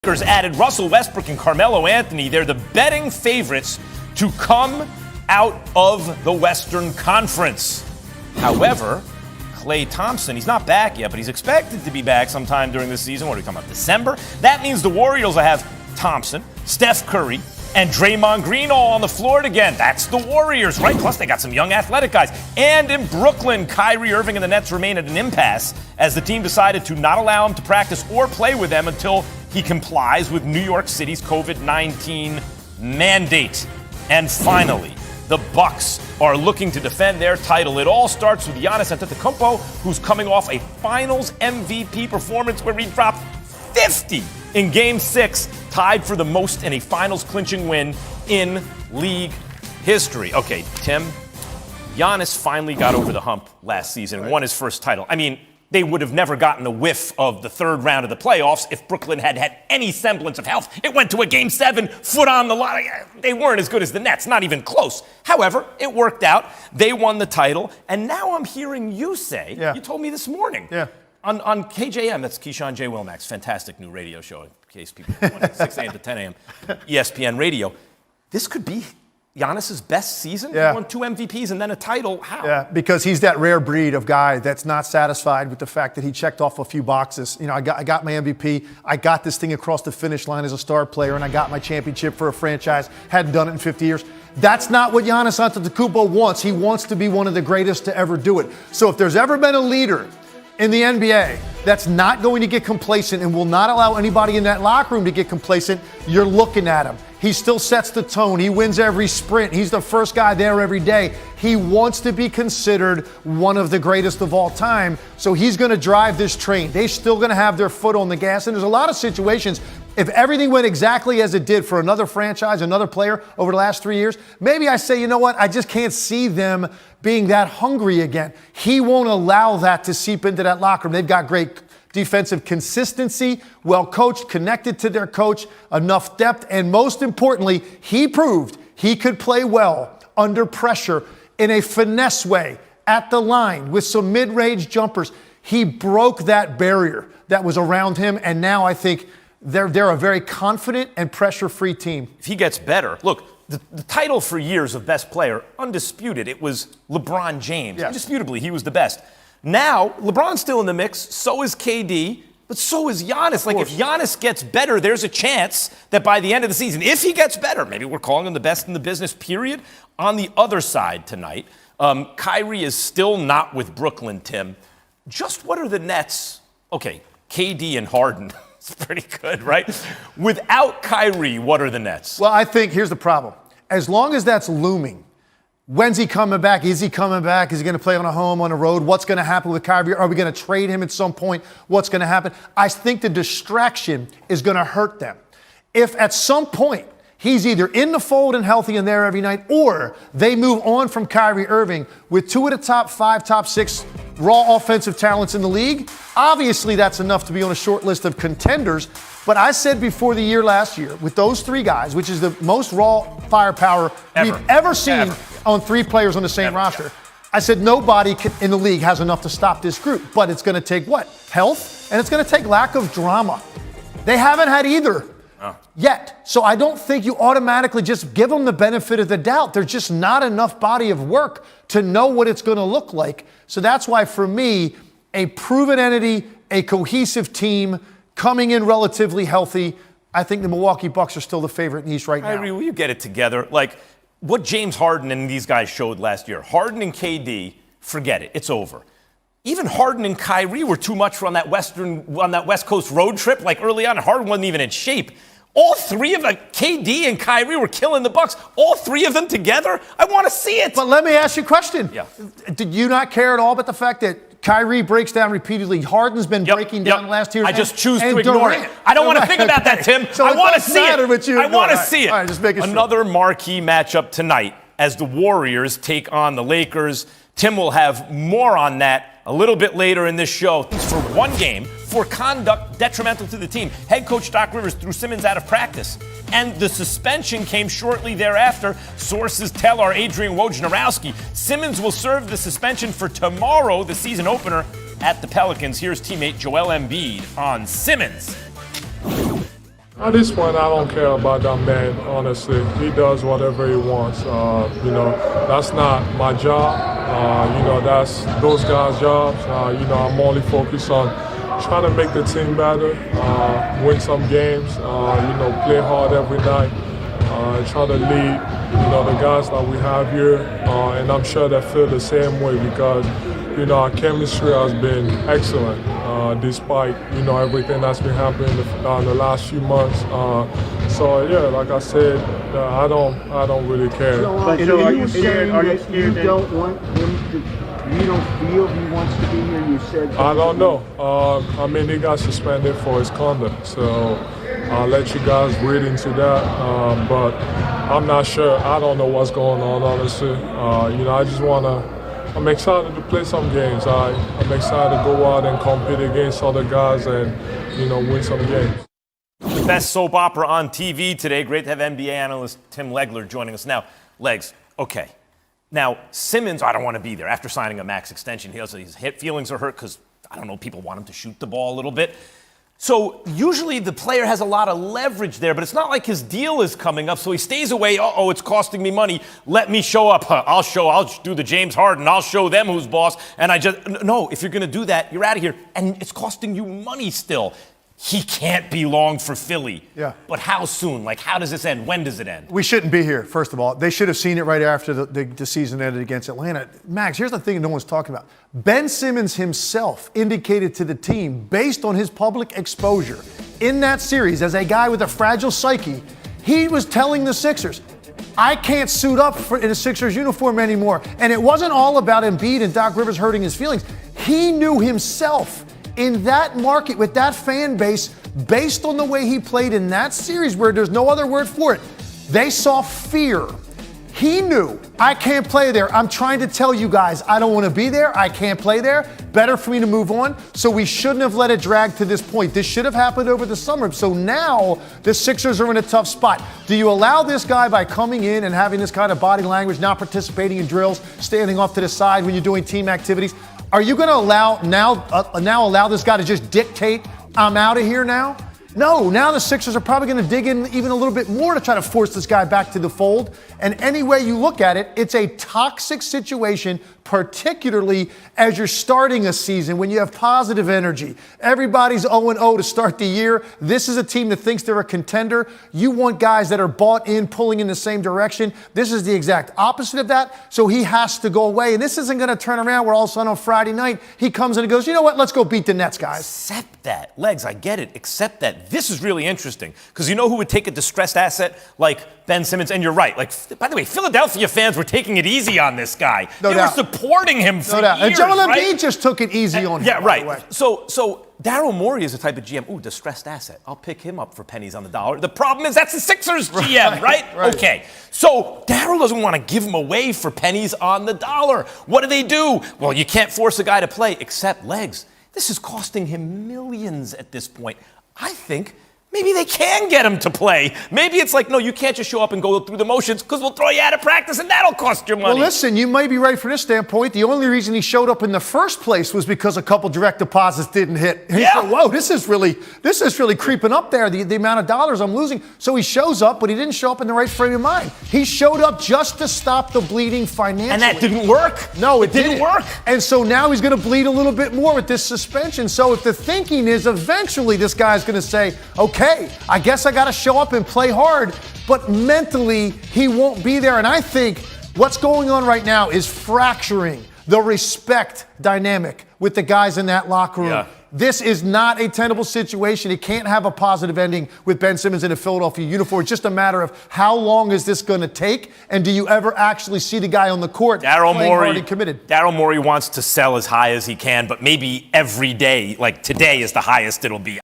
Lakers added Russell Westbrook and Carmelo Anthony. They're the betting favorites to come out of the Western Conference. However, Klay Thompson, he's not back yet, but he's expected to be back sometime during this season. What are we talking about, December? That means the Warriors will have Thompson, Steph Curry, and Draymond Green all on the floor again. That's the Warriors, right? Plus, they got some young athletic guys. And in Brooklyn, Kyrie Irving and the Nets remain at an impasse as the team decided to not allow him to practice or play with them until he complies with New York City's COVID-19 mandate. And finally, the Bucks are looking to defend their title. It all starts with Giannis Antetokounmpo, who's coming off a Finals MVP performance where he dropped 50 in Game 6, tied for the most in a Finals clinching win in league history. Okay, Tim, Giannis finally got over the hump last season and won his first title. I mean, they would have never gotten the whiff of the third round of the playoffs if Brooklyn had had any semblance of health. It went to a Game 7, foot on the line. They weren't as good as the Nets, not even close. However, it worked out. They won the title. And now I'm hearing you say, you told me this morning, on KJM, that's Keyshawn J. Wilmax, fantastic new radio show, in case people want 6 a.m. to 10 a.m., ESPN Radio. This could be Giannis's best season? He won 2 MVPs and then a title. How? Yeah, because he's that rare breed of guy that's not satisfied with the fact that he checked off a few boxes. You know, I got my MVP. I got this thing across the finish line as a star player, and I got my championship for a franchise. Hadn't done it in 50 years. That's not what Giannis Antetokounmpo wants. He wants to be one of the greatest to ever do it. So if there's ever been a leader in the NBA that's not going to get complacent and will not allow anybody in that locker room to get complacent, you're looking at him. He still sets the tone. He wins every sprint. He's the first guy there every day. He wants to be considered one of the greatest of all time, so he's going to drive this train. They're still going to have their foot on the gas, and there's a lot of situations, if everything went exactly as it did for another franchise, another player over the last 3 years, maybe I say, you know what, I just can't see them being that hungry again. He won't allow that to seep into that locker room. They've got great defensive consistency, well coached, connected to their coach, enough depth, and most importantly, he proved he could play well under pressure in a finesse way at the line with some mid-range jumpers. He broke that barrier that was around him, and now I think they're a very confident and pressure-free team. If he gets better, look, the title for years of best player, undisputed, it was LeBron James. Indisputably, he was the best. Now, LeBron's still in the mix, so is KD, but so is Giannis. Like, if Giannis gets better, there's a chance that by the end of the season, if he gets better, maybe we're calling him the best in the business, period. On the other side tonight, Kyrie is still not with Brooklyn, Tim. Just what are the Nets? Okay, KD and Harden. It's pretty good, right? Without Kyrie, what are the Nets? Well, I think here's the problem. As long as that's looming, when's he coming back? Is he coming back? Is he going to play on a home, on a road? What's going to happen with Kyrie? Are we going to trade him at some point? What's going to happen? I think the distraction is going to hurt them. If at some point he's either in the fold and healthy and there every night, or they move on from Kyrie Irving with 2 of the top 5, top 6 raw offensive talents in the league, obviously that's enough to be on a short list of contenders. But I said before the year last year, with those 3 guys, which is the most raw firepower we've ever seen on 3 players on the same roster, I said nobody in the league has enough to stop this group. But it's going to take what? Health, and it's going to take lack of drama. They haven't had either yet. So I don't think you automatically just give them the benefit of the doubt. There's just not enough body of work to know what it's going to look like. So that's why, for me, a proven entity, a cohesive team, coming in relatively healthy, I think the Milwaukee Bucks are still the favorite in the East right now. Kyrie, will you get it together? Like, what James Harden and these guys showed last year, Harden and KD, forget it. It's over. Even Harden and Kyrie were too much on that West Coast road trip. Like, early on, Harden wasn't even in shape. All 3 of them, KD and Kyrie, were killing the Bucks. All 3 of them together? I want to see it. But let me ask you a question. Did you not care at all about the fact that Kyrie breaks down repeatedly? Harden's been breaking down the last 2 years. I just choose to ignore it. I don't want to think about that, Tim. So I want to see it. I want to see it. All right, just making sure. Another marquee matchup tonight as the Warriors take on the Lakers. Tim will have more on that a little bit later in this show. For one game, for conduct detrimental to the team, head coach Doc Rivers threw Simmons out of practice. And the suspension came shortly thereafter. Sources tell our Adrian Wojnarowski Simmons will serve the suspension for tomorrow, the season opener, at the Pelicans. Here's teammate Joel Embiid on Simmons. At this point, I don't care about that man, honestly. He does whatever he wants. That's not my job. That's those guys' jobs. I'm only focused on trying to make the team better, win some games, play hard every night, try to lead, the guys that we have here. And I'm sure they feel the same way because, our chemistry has been excellent. Despite everything that's been happening in the last few months, like I said, I don't really care. But so are you saying that you don't want him to? You don't feel he wants to be here? You said. I don't know. He got suspended for his conduct, so I'll let you guys read into that. But I'm not sure. I don't know what's going on, honestly. I just wanna. I'm excited to play some games. I'm excited to go out and compete against other guys and, win some games. The best soap opera on TV today. Great to have NBA analyst Tim Legler joining us. Now, Legs, okay. Now, Simmons, I don't want to be there. After signing a max extension, his feelings are hurt because, I don't know, people want him to shoot the ball a little bit. So usually the player has a lot of leverage there, but it's not like his deal is coming up, so he stays away. Uh-oh, it's costing me money. Let me show up. I'll do the James Harden. I'll show them who's boss. And no, if you're going to do that, you're out of here. And it's costing you money still. He can't be long for Philly. Yeah. But how soon? Like, how does this end? When does it end? We shouldn't be here, first of all. They should have seen it right after the season ended against Atlanta. Max, here's the thing no one's talking about. Ben Simmons himself indicated to the team, based on his public exposure in that series as a guy with a fragile psyche, he was telling the Sixers, I can't suit up in a Sixers uniform anymore. And it wasn't all about Embiid and Doc Rivers hurting his feelings. He knew himself in that market with that fan base, based on the way he played in that series where there's no other word for it, they saw fear. He knew, I can't play there. I'm trying to tell you guys, I don't want to be there. I can't play there. Better for me to move on. So we shouldn't have let it drag to this point. This should have happened over the summer. So now the Sixers are in a tough spot. Do you allow this guy by coming in and having this kind of body language, not participating in drills, standing off to the side when you're doing team activities? Are you going to allow this guy to just dictate, I'm out of here now? No, now the Sixers are probably going to dig in even a little bit more to try to force this guy back to the fold. And any way you look at it, it's a toxic situation, particularly as you're starting a season when you have positive energy. Everybody's 0-0 to start the year. This is a team that thinks they're a contender. You want guys that are bought in, pulling in the same direction. This is the exact opposite of that. So he has to go away. And this isn't going to turn around where all of a sudden on Friday night, he comes in and goes, you know what, let's go beat the Nets, guys. Accept that. Legs, I get it. Accept that. This is really interesting because you know who would take a distressed asset like Ben Simmons? And you're right. Like, by the way, Philadelphia fans were taking it easy on this guy. They were supporting him for years, and Joel Embiid right? just took it easy on him. Yeah, right. By the way. So Daryl Morey is the type of GM, distressed asset. I'll pick him up for pennies on the dollar. The problem is that's the Sixers GM, right? Okay. So Daryl doesn't want to give him away for pennies on the dollar. What do? Well, you can't force a guy to play except Legs. This is costing him millions at this point. I think maybe they can get him to play. Maybe it's like, no, you can't just show up and go through the motions because we'll throw you out of practice and that'll cost your money. Well, listen, you might be right from this standpoint. The only reason he showed up in the first place was because a couple direct deposits didn't hit. And he said, whoa, this is really creeping up there, the amount of dollars I'm losing. So he shows up, but he didn't show up in the right frame of mind. He showed up just to stop the bleeding financially. And that didn't work? No, it didn't work. And so now he's going to bleed a little bit more with this suspension. So if the thinking is eventually this guy's going to say, okay, I guess I got to show up and play hard, but mentally he won't be there. And I think what's going on right now is fracturing the respect dynamic with the guys in that locker room. Yeah. This is not a tenable situation. It can't have a positive ending with Ben Simmons in a Philadelphia uniform. It's just a matter of how long is this going to take, and do you ever actually see the guy on the court playing hard and committed? Daryl Morey wants to sell as high as he can, but maybe every day, like today is the highest it'll be.